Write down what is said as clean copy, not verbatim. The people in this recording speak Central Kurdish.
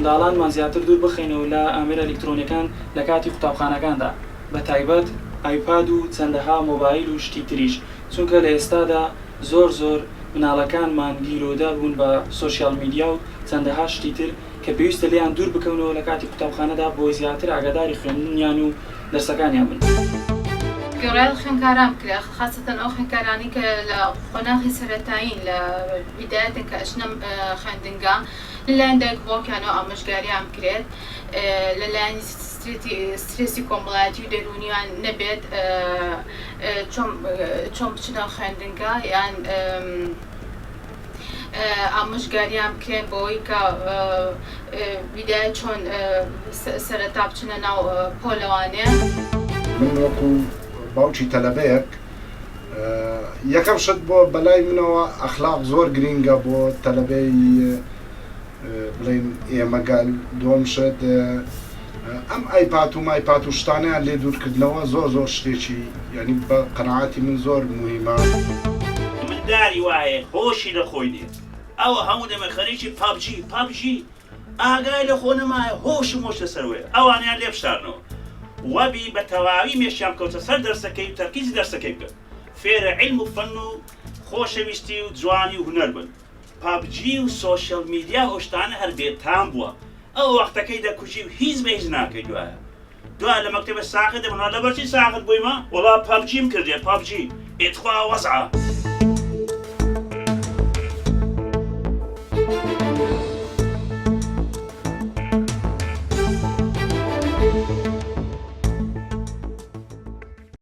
منداڵانمان زیاتر دوور بخەینەوە لە ئامێرە ئەلکترۆنیەکان لە کاتی قوتابخانەکاندا بە تایبەت ئایپاد و چەندەها مۆبایل و شتی تریش چونکە لە ئێستادا زۆر مناڵەکانمان گیرۆدا بوون بە سۆشیال میدیا و چەندەها شتی تر کە پێویستە لێیان دوور بکەونەوە لە کاتی قوتابخانەدا بۆ زیاتر ئاگاداری خوێندنیان و دەرسەکانیان بن. گەڕای خوێندکاران بکرێ خاصەتەن ئەو خوێندکارانی کە لە قۆناغی سەرەتایین لە بیدایەتێک کە ئەچنە خوێندنگا لەلایەن دایک باوکیانەوە ئامۆژگاریان بکرێت لەلایەن سترێسی کۆمەڵایەتی و دەرونیان نەبێت چۆن بچنە خوێندنگا یان ئامۆژگاریان بکرێن بۆی کە بیدایەت چۆن سەرەتا بچنە ناو پۆلەوانێ. من وەکو باوکی تەلەبەیەک یەکەم شت بۆ بەلای منەوە ئەخلاق زۆر گرینگە بۆ تەلەبەی بڵێن ئێمەگەل. دووەم شت ئەم ئایپاد و مایپاد و شتانیان لێ دوورکردنەوە زۆر شتێکی یعنی بە قەناعەتی من زۆر موهیمە. من داری وایە هۆشی لە خۆی دێت ئەوە هەموو دەمە خەریکی پابجی ئاگای لە خۆ نەمایە هۆشم هۆش لەسەروەیە ئەوانیان لێ بشارنەوە وەبی بە تەواوی مێشیان کەوتە سەر دەرسەکەی و تەرکیزی دەرسەکەی بکەن فێرە عیلم و فەن و خۆشەویستی و جوانی و هونەر بن. پابجی و سۆشیال میدیا هۆشتانە هەر بێتام بووە ئەو وەختەکەی دەکوژی و هیچ بە هیچ ناکەی دوایە لە مەکتەبە ساقت دەبنەوە لەبەرچی ساقت بوویمە وەڵا پابجیم کردێ پابجی ئێتخوا وەزعە